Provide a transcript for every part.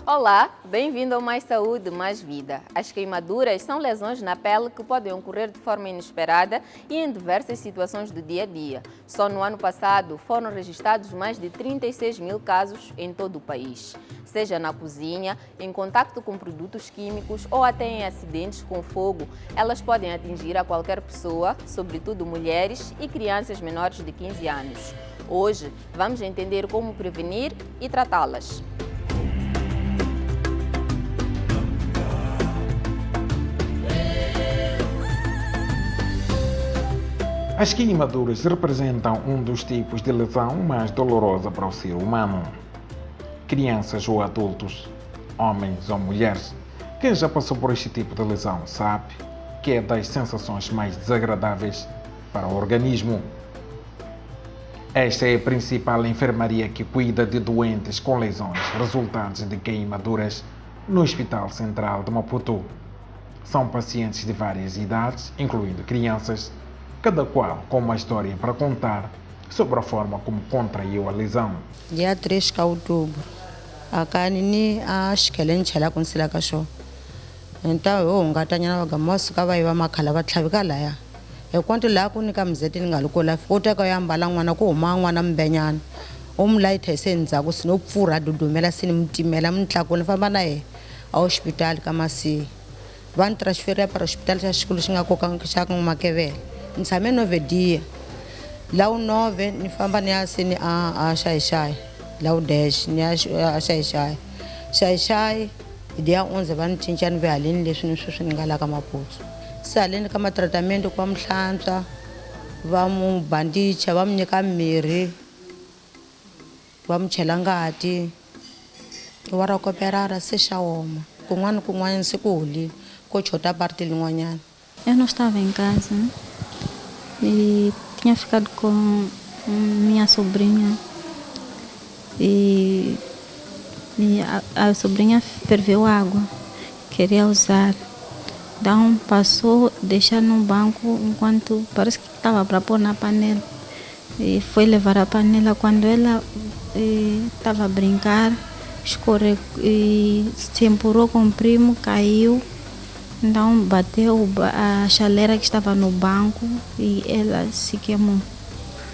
Olá, bem-vindo ao Mais Saúde, Mais Vida. As queimaduras são lesões na pele que podem ocorrer de forma inesperada e em diversas situações do dia a dia. Só no ano passado foram registrados mais de 36 mil casos em todo o país. Seja na cozinha, em contato com produtos químicos ou até em acidentes com fogo, elas podem atingir a qualquer pessoa, sobretudo mulheres e crianças menores de 15 anos. Hoje, vamos entender como prevenir e tratá-las. As queimaduras representam um dos tipos de lesão mais dolorosa para o ser humano. Crianças ou adultos, homens ou mulheres, quem já passou por este tipo de lesão sabe que é das sensações mais desagradáveis para o organismo. Esta é a principal enfermaria que cuida de doentes com lesões resultantes de queimaduras no Hospital Central de Maputo. São pacientes de várias idades, incluindo crianças, cada qual com uma história para contar sobre a forma como contraiu a lesão. Dia 3 de outubro, a carne acho que ele enxerga com sila cachorro. Então eu engatanya na gamoso kava iba makhala batlhavika laya. Eu conto lá com nika mzeti ngalukula futa ka yambala ngwana ko uma ngwana mbenyana. Umlaithe senza ku sinopfura dudumela sinimtimela mtlakoni famba naye a hospital kamasi. Van transfera para hospital xa xikulu xi nga koka xa Makevele. Ntshame 9 dias. Lá o 9 ni famba ni ya sini a Xai-Xai. Lá o 10 ni a Xai-Xai. Xai-Xai dia 11 van cinca ni vehalini leswi ni sweswi ni nga la ka Maputo. Saleni ka matratamento kwa mhlantswa va mu bandicha va mu nyika mirhi va mu chela ngati wa ra koperara se xa woma kun'wana se ku holile ko chota parte lin'wanyana. Eu não estava em casa e tinha ficado com minha sobrinha e a sobrinha ferveu água, queria usar. Então passou, deixar no banco enquanto parece que estava para pôr na panela. E foi levar a panela quando ela estava a brincar, escorregou e se empurrou com o primo, caiu. Então bateu a chaleira que estava no banco e ela se queimou.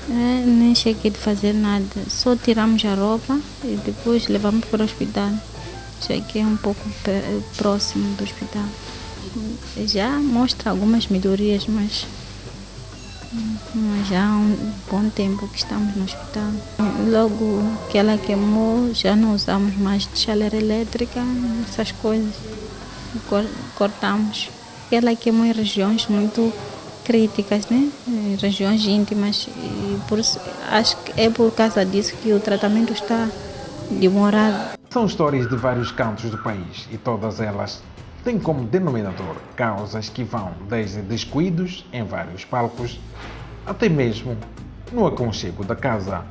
Nem cheguei a fazer nada, só tiramos a roupa e depois levamos para o hospital. Cheguei um pouco próximo do hospital. Já mostra algumas melhorias, mas já há um bom tempo que estamos no hospital. Logo que ela queimou, já não usamos mais de chaleira elétrica, essas coisas. Cortamos. Ela queimou em regiões muito críticas, né? Regiões íntimas. E por isso, acho que é por causa disso que o tratamento está demorado. São histórias de vários cantos do país e todas elas têm como denominador causas que vão desde descuidos em vários palcos até mesmo no aconchego da casa.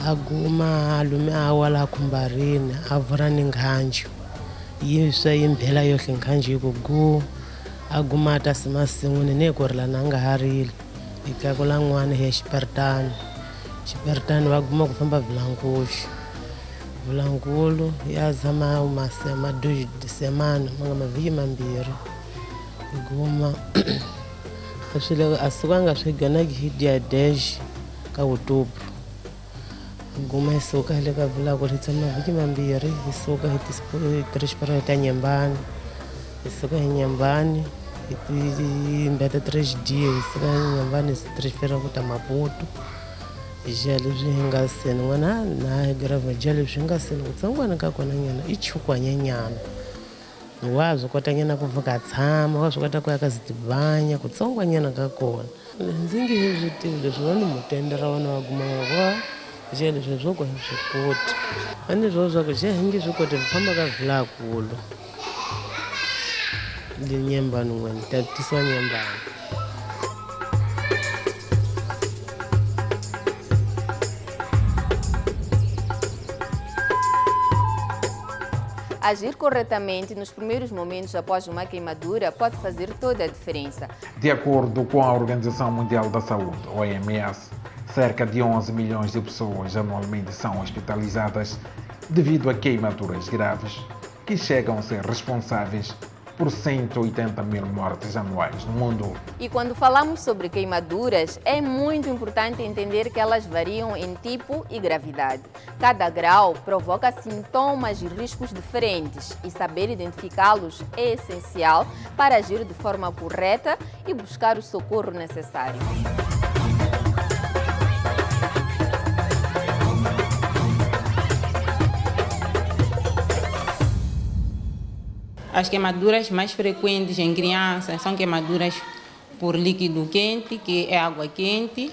Aguma lume awala kumbarini avurani nghanju yiswa yimbhela yohle nghanju kugu aguma ta simasinguni ne korla nanga harili ikakula n'wana he xipertani vaguma ku famba Vilankulu ya zama umasema 2 de semana manga mavhiki mambirhi iguma aswile asukanga swigana hidia 10 ka outubro guma isuka le ka Vilankulu tsama mavhiki mambirhi isuka hi ta Nyembani isuka hi Nyembani mbeta 3 dias isuka hi Nyembani transfera ku ta Maputo jale byi nga seni n'wana na grava jale byi nga seni kutsongwana ka kona nyana i chukanya nyana wa swi kota nyana ku vuka tshama wa swi kota ku ya ka Zidibanya kutsongwanyana ka kona ndzi nge swi tivi leswi va ni mutendera vana va guma wa jale leswi swo ku swi koti a ni swo swa ku je nge swi koti ku famba ka Vilankulu le Nyembani n'wana ta tisiwa Nyembani. Agir corretamente nos primeiros momentos após uma queimadura pode fazer toda a diferença. De acordo com a Organização Mundial da Saúde, OMS, cerca de 11 milhões de pessoas anualmente são hospitalizadas devido a queimaduras graves que chegam a ser responsáveis por 180 mil mortes anuais no mundo. E quando falamos sobre queimaduras, é muito importante entender que elas variam em tipo e gravidade. Cada grau provoca sintomas e riscos diferentes e saber identificá-los é essencial para agir de forma correta e buscar o socorro necessário. As queimaduras mais frequentes em crianças são queimaduras por líquido quente, que é água quente,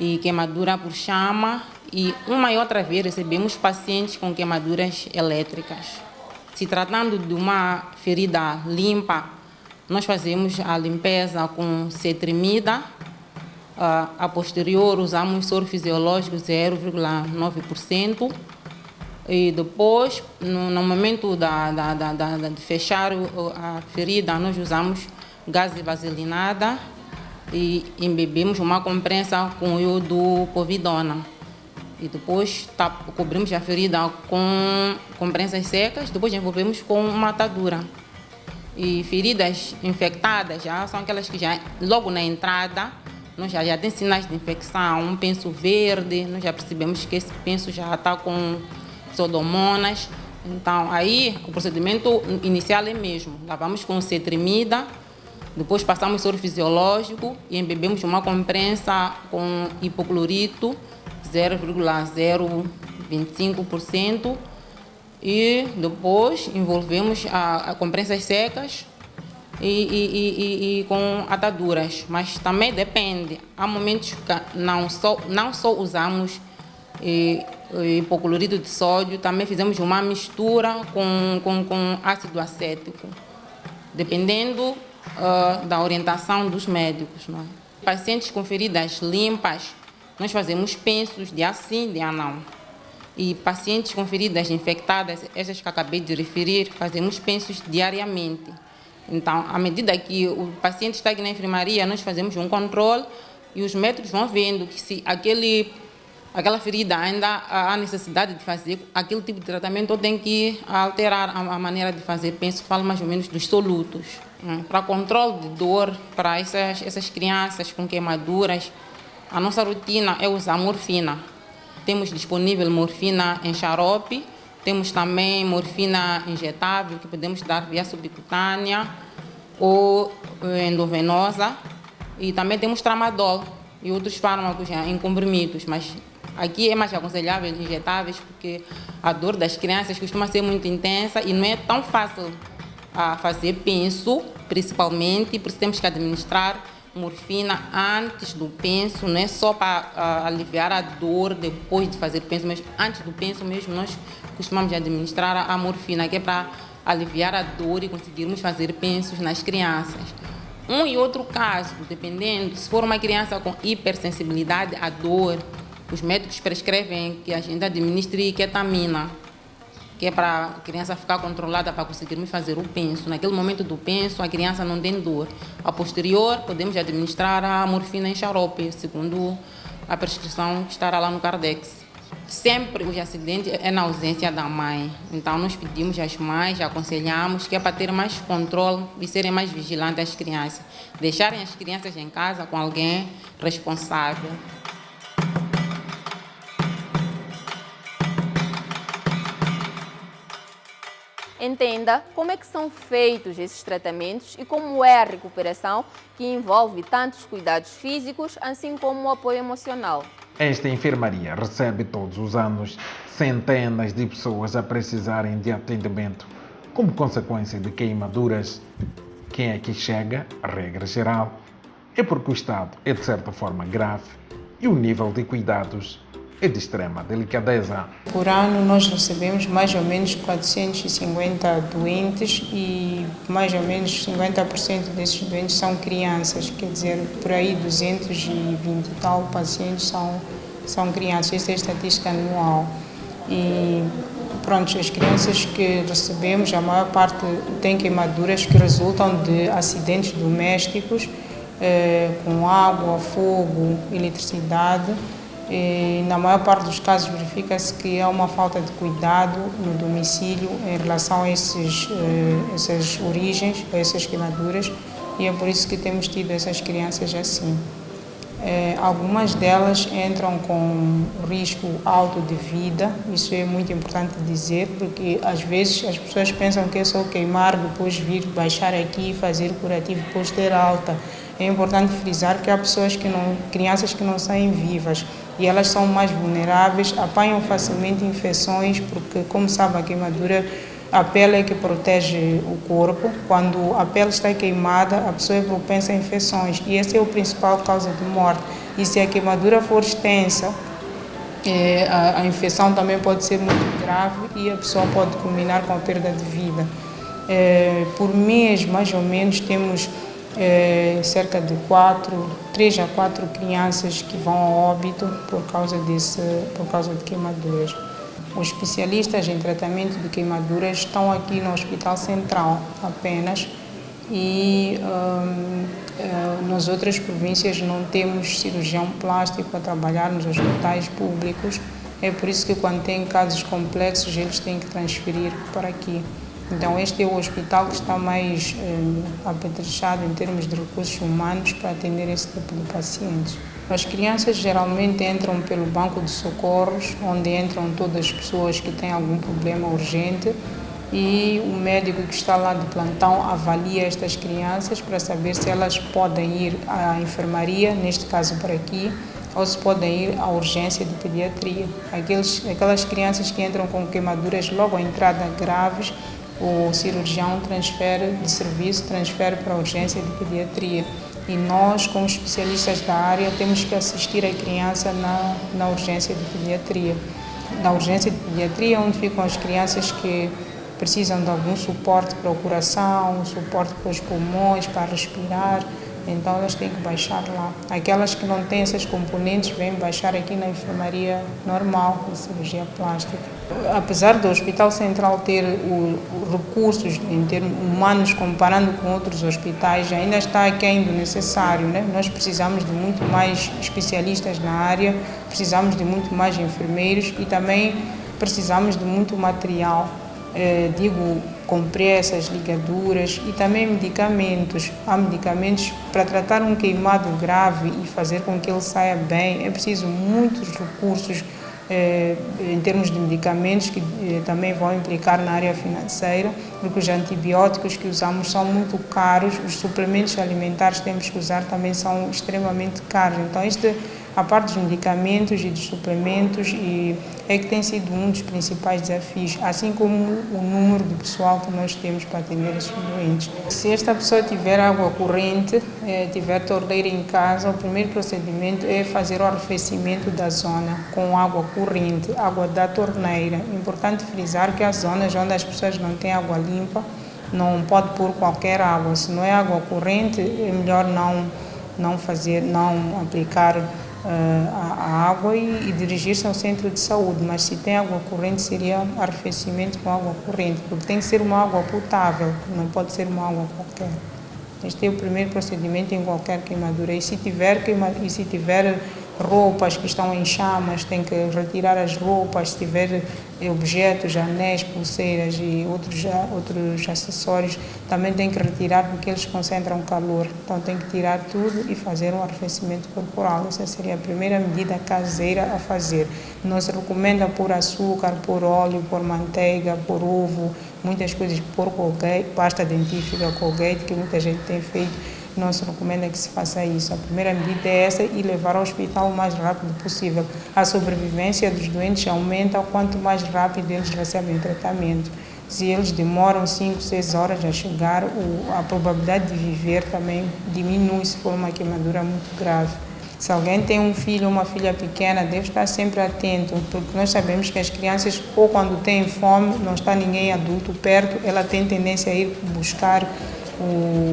e queimadura por chama. E uma e outra vez recebemos pacientes com queimaduras elétricas. Se tratando de uma ferida limpa, nós fazemos a limpeza com cetrimida. A posterior usamos soro fisiológico 0,9%. E depois, no momento de fechar a ferida, nós usamos gaze vaselinada e embebemos uma compressa com iodo povidona. E depois cobrimos a ferida com compressas secas, depois envolvemos com uma atadura. E feridas infectadas já são aquelas que já logo na entrada nós já tem sinais de infecção, um penso verde, nós já percebemos que esse penso já está com pseudomonas. Então, aí o procedimento inicial é mesmo: lavamos com cetrimida, depois passamos soro fisiológico e embebemos uma compressa com hipoclorito 0,025% e depois envolvemos a compressas secas e com ataduras. Mas também depende, há momentos que não só usamos hipoclorito de sódio, também fizemos uma mistura com ácido acético, dependendo da orientação dos médicos. Não é? Pacientes com feridas limpas, nós fazemos pensos de assim, de não. E pacientes com feridas infectadas, essas que acabei de referir, fazemos pensos diariamente. Então, à medida que o paciente está aqui na enfermaria, nós fazemos um controle e os médicos vão vendo que se aquela ferida ainda há necessidade de fazer aquele tipo de tratamento, ou tem que alterar a maneira de fazer. Penso que falo mais ou menos dos solutos. Para controle de dor, para essas crianças com queimaduras, a nossa rotina é usar morfina. Temos disponível morfina em xarope, temos também morfina injetável, que podemos dar via subcutânea ou endovenosa, e também temos tramadol e outros fármacos em comprimidos, mas aqui é mais aconselhável injetáveis, porque a dor das crianças costuma ser muito intensa e não é tão fácil fazer penso, principalmente, por isso temos que administrar morfina antes do penso, não é só para aliviar a dor depois de fazer penso, mas antes do penso mesmo nós costumamos administrar a morfina, que é para aliviar a dor e conseguirmos fazer pensos nas crianças. Um e outro caso, dependendo, se for uma criança com hipersensibilidade à dor, os médicos prescrevem que a gente administre ketamina, que é para a criança ficar controlada para conseguirmos fazer o penso. Naquele momento do penso, a criança não tem dor. A posterior, podemos administrar a morfina em xarope, segundo a prescrição que estará lá no Cardex. Sempre os acidentes é na ausência da mãe. Então, nós pedimos às mães, aconselhamos, que é para ter mais controle e serem mais vigilantes às crianças. Deixarem as crianças em casa com alguém responsável. Entenda como é que são feitos esses tratamentos e como é a recuperação, que envolve tantos cuidados físicos, assim como o apoio emocional. Esta enfermaria recebe todos os anos centenas de pessoas a precisarem de atendimento como consequência de queimaduras. Quem aqui chega, a regra geral, é porque o estado é de certa forma grave e o nível de cuidados é de extrema delicadeza. Por ano nós recebemos mais ou menos 450 doentes e mais ou menos 50% desses doentes são crianças, quer dizer, por aí 220 e tal pacientes são crianças, essa é a estatística anual. E pronto, as crianças que recebemos, a maior parte tem queimaduras que resultam de acidentes domésticos, com água, fogo, eletricidade. E, na maior parte dos casos, verifica-se que há uma falta de cuidado no domicílio em relação a essas origens, a essas queimaduras, e é por isso que temos tido essas crianças assim. Algumas delas entram com risco alto de vida, isso é muito importante dizer, porque às vezes as pessoas pensam que é só queimar, depois vir baixar aqui, fazer curativo, depois ter alta. É importante frisar que há crianças que não saem vivas e elas são mais vulneráveis, apanham facilmente infecções, porque, como sabe, a queimadura, a pele é que protege o corpo. Quando a pele está queimada, a pessoa é propensa a infecções e essa é a principal causa de morte. E se a queimadura for extensa, a infecção também pode ser muito grave e a pessoa pode culminar com a perda de vida. Por mês, mais ou menos, temos cerca de 3 a 4 crianças que vão a óbito por causa de queimaduras. Os especialistas em tratamento de queimaduras estão aqui no Hospital Central apenas e nas outras províncias não temos cirurgião plástico a trabalhar nos hospitais públicos. É por isso que quando tem casos complexos eles têm que transferir para aqui. Então este é o hospital que está mais apetrechado em termos de recursos humanos para atender esse tipo de pacientes. As crianças geralmente entram pelo banco de socorros, onde entram todas as pessoas que têm algum problema urgente e o médico que está lá de plantão avalia estas crianças para saber se elas podem ir à enfermaria, neste caso para aqui, ou se podem ir à urgência de pediatria. Aquelas crianças que entram com queimaduras logo à entrada graves, o cirurgião transfere de serviço, transfere para a urgência de pediatria. E nós, como especialistas da área, temos que assistir a criança na urgência de pediatria. Na urgência de pediatria, onde ficam as crianças que precisam de algum suporte para o coração, suporte para os pulmões, para respirar, então elas têm que baixar lá. Aquelas que não têm essas componentes vêm baixar aqui na enfermaria normal, de cirurgia plástica. Apesar do Hospital Central ter recursos em termos humanos, comparando com outros hospitais, ainda está aquém do necessário, né? Nós precisamos de muito mais especialistas na área, precisamos de muito mais enfermeiros e também precisamos de muito material. Compressas, ligaduras e também medicamentos. Há medicamentos para tratar um queimado grave e fazer com que ele saia bem. É preciso muitos recursos em termos de medicamentos que também vão implicar na área financeira, porque os antibióticos que usamos são muito caros, os suplementos alimentares que temos que usar também são extremamente caros. Então, a parte dos medicamentos e dos suplementos é que tem sido um dos principais desafios, assim como o número de pessoal que nós temos para atender esses doentes. Se esta pessoa tiver água corrente, tiver torneira em casa, o primeiro procedimento é fazer o arrefecimento da zona com água corrente, água da torneira. É importante frisar que as zonas onde as pessoas não têm água limpa, não pode pôr qualquer água. Se não é água corrente, é melhor não aplicar a água e dirigir-se ao centro de saúde, mas se tem água corrente seria arrefecimento com água corrente, porque tem que ser uma água potável, não pode ser uma água qualquer. Este é o primeiro procedimento em qualquer queimadura e se tiver roupas que estão em chamas, tem que retirar as roupas, se tiver objetos, anéis, pulseiras e outros acessórios, também tem que retirar porque eles concentram calor. Então tem que tirar tudo e fazer um arrefecimento corporal. Essa seria a primeira medida caseira a fazer. Não se recomenda pôr açúcar, pôr óleo, pôr manteiga, pôr ovo, muitas coisas, pôr Colgate, pasta dentífrica Colgate, que muita gente tem feito. Não se recomenda que se faça isso. A primeira medida é essa e levar ao hospital o mais rápido possível. A sobrevivência dos doentes aumenta quanto mais rápido eles recebem tratamento. Se eles demoram 5, 6 horas a chegar, a probabilidade de viver também diminui se for uma queimadura muito grave. Se alguém tem um filho ou uma filha pequena, deve estar sempre atento, porque nós sabemos que as crianças, ou quando têm fome, não está ninguém adulto perto, ela tem tendência a ir buscar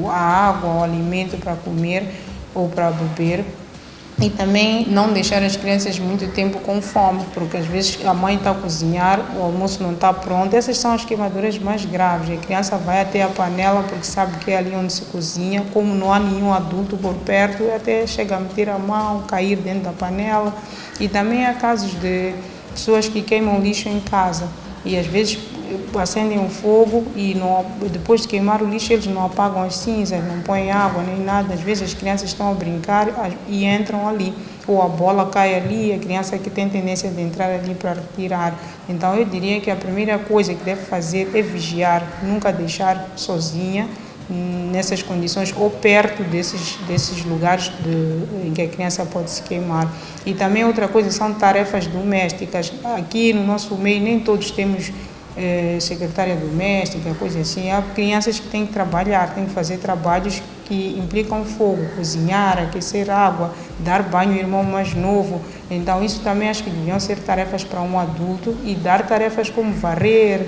a água, o alimento para comer ou para beber. E também não deixar as crianças muito tempo com fome, porque às vezes a mãe está a cozinhar, o almoço não está pronto. Essas são as queimaduras mais graves. A criança vai até a panela porque sabe que é ali onde se cozinha, como não há nenhum adulto por perto, até chega a meter a mão, cair dentro da panela. E também há casos de pessoas que queimam lixo em casa e às vezes acendem o fogo e depois de queimar o lixo eles não apagam as cinzas, não põem água nem nada. Às vezes as crianças estão a brincar e entram ali, ou a bola cai ali, a criança que tem tendência de entrar ali para retirar. Então eu diria que a primeira coisa que deve fazer é vigiar, nunca deixar sozinha nessas condições ou perto desses lugares em que a criança pode se queimar. E também outra coisa são tarefas domésticas. Aqui no nosso meio nem todos temos secretária doméstica, coisa assim. Há crianças que têm que trabalhar, têm que fazer trabalhos que implicam fogo, cozinhar, aquecer água, dar banho ao irmão mais novo. Então isso também acho que deviam ser tarefas para um adulto e dar tarefas como varrer,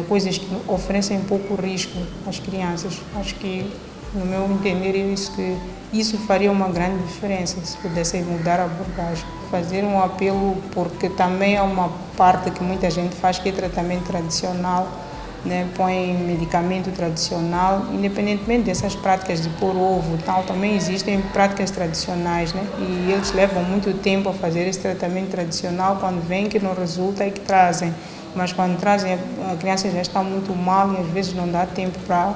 coisas que oferecem pouco risco às crianças. Acho que, no meu entender, isso faria uma grande diferença se pudessem mudar a abordagem. Fazer um apelo, porque também há uma parte que muita gente faz que é tratamento tradicional, né? Põe medicamento tradicional, independentemente dessas práticas de pôr ovo e tal, também existem práticas tradicionais, né? E eles levam muito tempo a fazer esse tratamento tradicional, quando vem que não resulta é que trazem. Mas quando trazem, a criança já está muito mal e às vezes não dá tempo para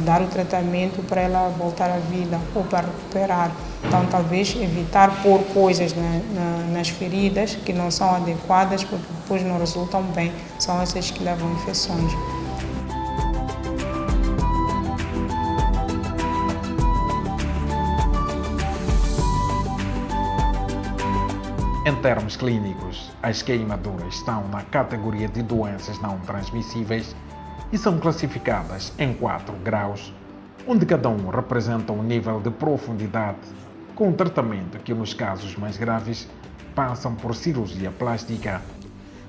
dar o tratamento para ela voltar à vida ou para recuperar. Então, talvez evitar pôr coisas nas feridas que não são adequadas, porque depois não resultam bem. São essas que levam infecções. Em termos clínicos, as queimaduras estão na categoria de doenças não transmissíveis e são classificadas em 4 graus, onde cada um representa um nível de profundidade, com um tratamento que, nos casos mais graves, passam por cirurgia plástica.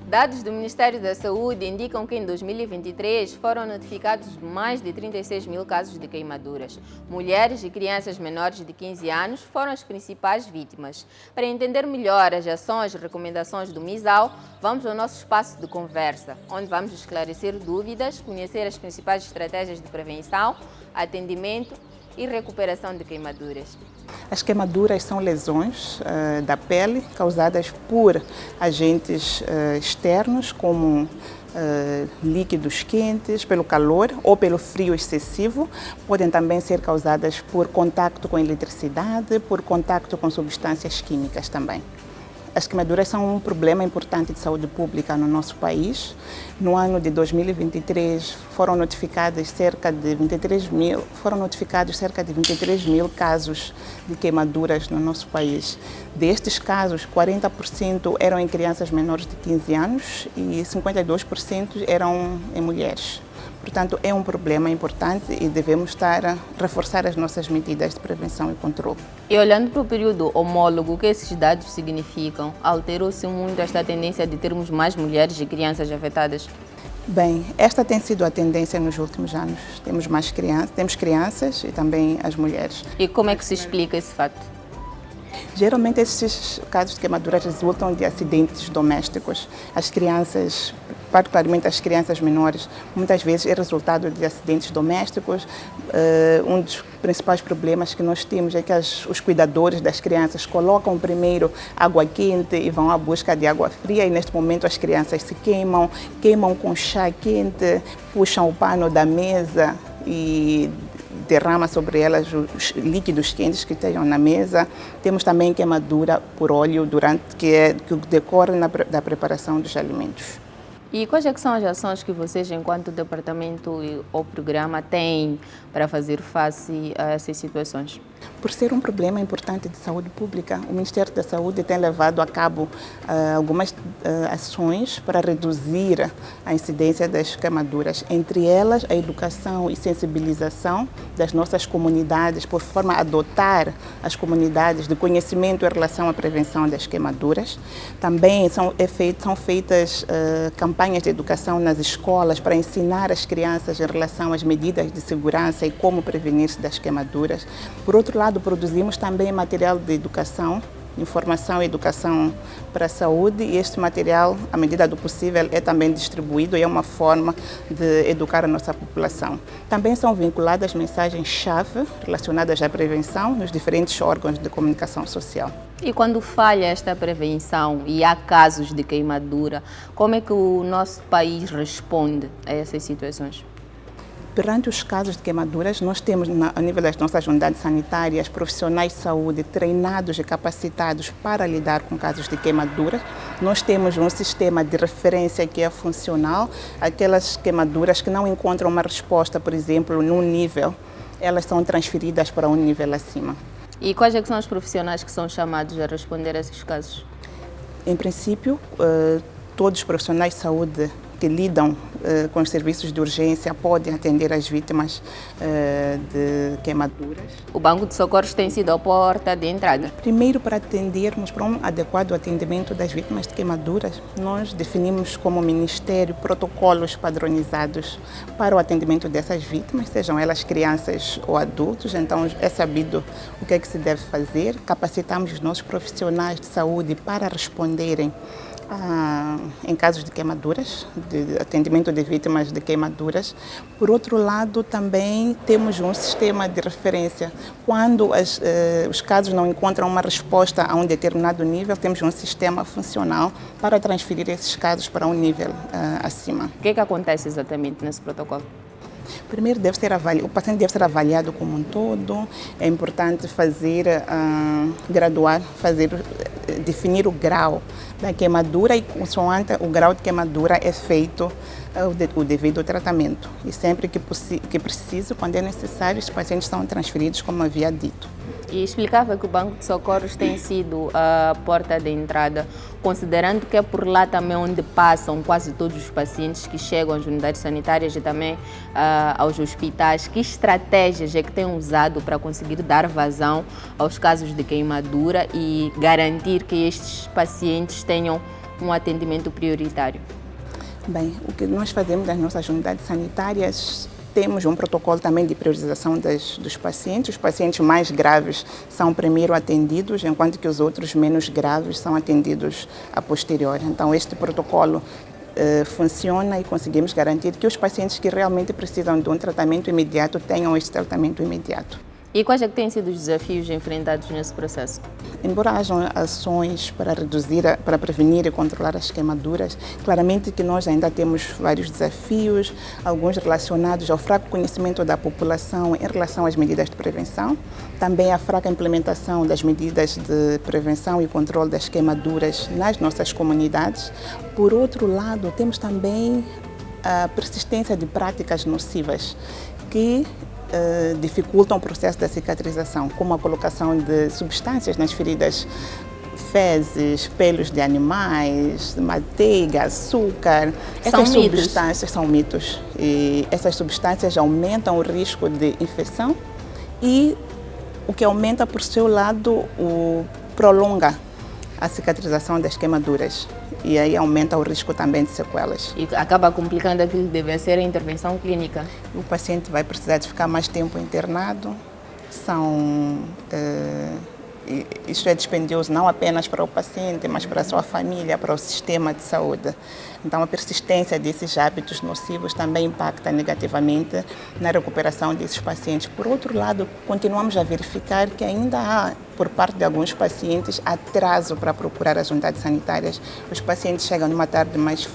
Dados do Ministério da Saúde indicam que em 2023 foram notificados mais de 36 mil casos de queimaduras. Mulheres e crianças menores de 15 anos foram as principais vítimas. Para entender melhor as ações e recomendações do MISAL, vamos ao nosso espaço de conversa, onde vamos esclarecer dúvidas, conhecer as principais estratégias de prevenção, atendimento e recuperação de queimaduras. As queimaduras são lesões da pele causadas por agentes externos, como líquidos quentes, pelo calor ou pelo frio excessivo. Podem também ser causadas por contato com eletricidade, por contato com substâncias químicas também. As queimaduras são um problema importante de saúde pública no nosso país. No ano de 2023 foram notificados cerca de 23 mil casos de queimaduras no nosso país. Destes casos, 40% eram em crianças menores de 15 anos e 52% eram em mulheres. Portanto, é um problema importante e devemos reforçar as nossas medidas de prevenção e controle. E olhando para o período homólogo, o que esses dados significam? Alterou-se muito esta tendência de termos mais mulheres e crianças afetadas? Bem, esta tem sido a tendência nos últimos anos. Temos crianças e também as mulheres. E como é que se explica esse fato? Geralmente esses casos de queimaduras resultam de acidentes domésticos. As crianças, particularmente as crianças menores, muitas vezes é resultado de acidentes domésticos. Um dos principais problemas que nós temos é que os cuidadores das crianças colocam primeiro água quente e vão à busca de água fria, e neste momento as crianças se queimam com chá quente, puxam o pano da mesa e derrama sobre elas os líquidos quentes que estejam na mesa. Temos também queimadura por óleo que decorre da preparação dos alimentos. E quais é que são as ações que vocês, enquanto departamento ou programa, têm para fazer face a essas situações? Por ser um problema importante de saúde pública, o Ministério da Saúde tem levado a cabo algumas ações para reduzir a incidência das queimaduras, entre elas a educação e sensibilização das nossas comunidades, por forma a dotar as comunidades de conhecimento em relação à prevenção das queimaduras. Também são feitas campanhas de educação nas escolas para ensinar as crianças em relação às medidas de segurança e como prevenir-se das queimaduras. Por outro outro lado, produzimos também material de educação, informação e educação para a saúde, e este material, à medida do possível, é também distribuído e é uma forma de educar a nossa população. Também são vinculadas mensagens-chave relacionadas à prevenção nos diferentes órgãos de comunicação social. E quando falha esta prevenção e há casos de queimadura, como é que o nosso país responde a essas situações? Perante os casos de queimaduras, nós temos, a nível das nossas unidades sanitárias, profissionais de saúde treinados e capacitados para lidar com casos de queimaduras. Nós temos um sistema de referência que é funcional. Aquelas queimaduras que não encontram uma resposta, por exemplo, num nível, elas são transferidas para um nível acima. E quais é que são os profissionais que são chamados a responder a esses casos? Em princípio, todos os profissionais de saúde que lidam com os serviços de urgência podem atender as vítimas de queimaduras. O Banco de Socorros tem sido a porta de entrada. Primeiro, para atendermos para um adequado atendimento das vítimas de queimaduras, nós definimos como Ministério protocolos padronizados para o atendimento dessas vítimas, sejam elas crianças ou adultos. Então, é sabido o que é que se deve fazer. Capacitamos os nossos profissionais de saúde para responderem em casos de queimaduras, de atendimento de vítimas de queimaduras. Por outro lado, também temos um sistema de referência. Quando os casos não encontram uma resposta a um determinado nível, temos um sistema funcional para transferir esses casos para um nível acima. O que é que acontece exatamente nesse protocolo? Primeiro, o paciente deve ser avaliado como um todo. É importante definir o grau da queimadura e, consoante o grau de queimadura, é feito o devido tratamento. E sempre que preciso, quando é necessário, os pacientes são transferidos, como havia dito. E explicava que o Banco de Socorros tem sido a porta de entrada, considerando que é por lá também onde passam quase todos os pacientes que chegam às unidades sanitárias e também aos hospitais. Que estratégias é que têm usado para conseguir dar vazão aos casos de queimadura e garantir que estes pacientes tenham um atendimento prioritário? Bem, o que nós fazemos nas nossas unidades sanitárias, temos um protocolo também de priorização dos pacientes. Os pacientes mais graves são primeiro atendidos, enquanto que os outros menos graves são atendidos a posteriori. Então, este protocolo funciona e conseguimos garantir que os pacientes que realmente precisam de um tratamento imediato tenham este tratamento imediato. E quais é que têm sido os desafios enfrentados nesse processo? Embora hajam ações para prevenir e controlar as queimaduras, claramente que nós ainda temos vários desafios, alguns relacionados ao fraco conhecimento da população em relação às medidas de prevenção, também a fraca implementação das medidas de prevenção e controle das queimaduras nas nossas comunidades. Por outro lado, temos também a persistência de práticas nocivas que dificultam o processo da cicatrização, como a colocação de substâncias nas feridas, fezes, pelos de animais, manteiga, açúcar. Essas substâncias são mitos e essas substâncias aumentam o risco de infecção e o que aumenta por seu lado prolonga a cicatrização das queimaduras e aí aumenta o risco também de sequelas. E acaba complicando aquilo que deve ser a intervenção clínica. O paciente vai precisar de ficar mais tempo internado. Isso é dispendioso não apenas para o paciente, mas para a sua família, para o sistema de saúde. Então, a persistência desses hábitos nocivos também impacta negativamente na recuperação desses pacientes. Por outro lado, continuamos a verificar que ainda há, por parte de alguns pacientes, atraso para procurar as unidades sanitárias. Os pacientes chegam numa tarde mais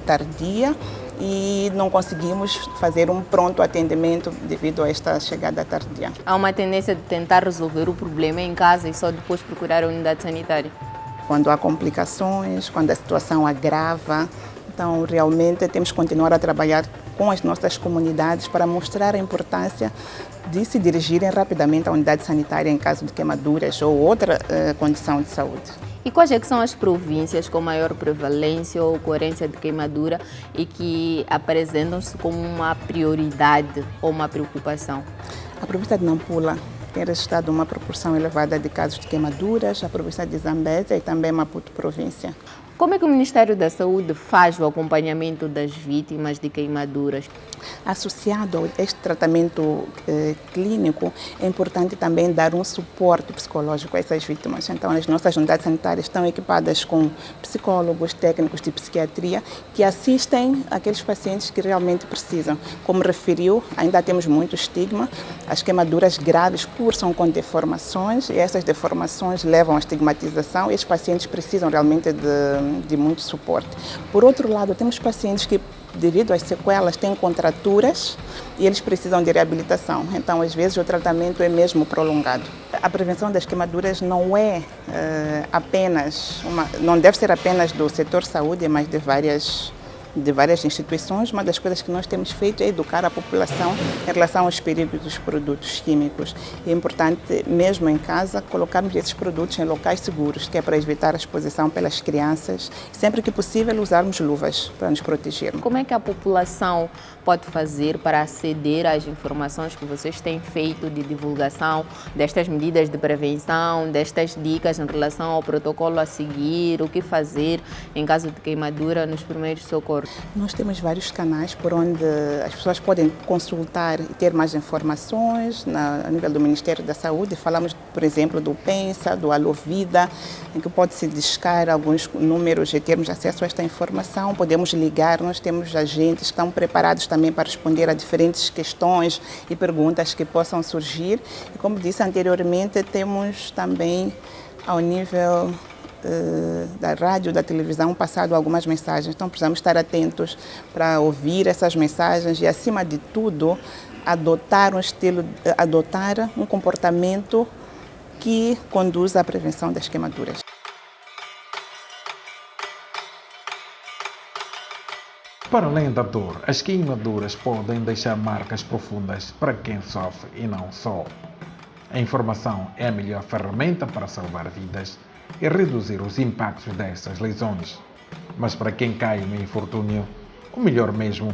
tardia e não conseguimos fazer um pronto atendimento devido a esta chegada tardia. Há uma tendência de tentar resolver o problema em casa e só depois procurar a unidade sanitária? Quando há complicações, quando a situação agrava, então realmente temos que continuar a trabalhar com as nossas comunidades para mostrar a importância de se dirigirem rapidamente à unidade sanitária em caso de queimaduras ou outra condição de saúde. E quais é que são as províncias com maior prevalência ou ocorrência de queimadura e que apresentam-se como uma prioridade ou uma preocupação? A província de Nampula tem registrado uma proporção elevada de casos de queimaduras, a província de Zambésia e também Maputo província. Como é que o Ministério da Saúde faz o acompanhamento das vítimas de queimaduras? Associado a este tratamento clínico, é importante também dar um suporte psicológico a essas vítimas. Então, as nossas unidades sanitárias estão equipadas com psicólogos, técnicos de psiquiatria, que assistem aqueles pacientes que realmente precisam. Como referiu, ainda temos muito estigma. As queimaduras graves cursam com deformações e essas deformações levam à estigmatização e os pacientes precisam realmente de muito suporte. Por outro lado, temos pacientes que, devido às sequelas, têm contraturas e eles precisam de reabilitação. Então, às vezes, o tratamento é mesmo prolongado. A prevenção das queimaduras não é não deve ser apenas do setor saúde, mas de várias instituições. Uma das coisas que nós temos feito é educar a população em relação aos perigos dos produtos químicos. É importante, mesmo em casa, colocarmos esses produtos em locais seguros, que é para evitar a exposição pelas crianças. Sempre que possível, usarmos luvas para nos protegermos. Como é que a população pode fazer para aceder às informações que vocês têm feito de divulgação destas medidas de prevenção, destas dicas em relação ao protocolo a seguir, o que fazer em caso de queimadura nos primeiros socorros? Nós temos vários canais por onde as pessoas podem consultar e ter mais informações a nível do Ministério da Saúde. Falamos, por exemplo, do Pensa, do Alô Vida, em que pode-se discar alguns números e termos acesso a esta informação. Podemos ligar, nós temos agentes que estão preparados também para responder a diferentes questões e perguntas que possam surgir. E como disse anteriormente, temos também ao nível da rádio, da televisão, passado algumas mensagens. Então precisamos estar atentos para ouvir essas mensagens e, acima de tudo, adotar um comportamento que conduza à prevenção das queimaduras. Para além da dor, as queimaduras podem deixar marcas profundas para quem sofre e não só. A informação é a melhor ferramenta para salvar vidas e reduzir os impactos dessas lesões. Mas para quem cai no infortúnio, o melhor mesmo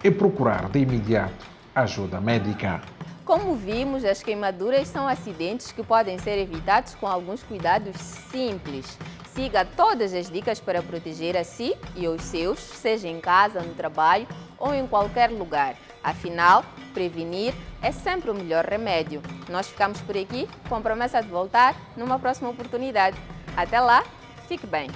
é procurar de imediato ajuda médica. Como vimos, as queimaduras são acidentes que podem ser evitados com alguns cuidados simples. Siga todas as dicas para proteger a si e os seus, seja em casa, no trabalho ou em qualquer lugar. Afinal, prevenir é sempre o melhor remédio. Nós ficamos por aqui com a promessa de voltar numa próxima oportunidade. Até lá, fique bem!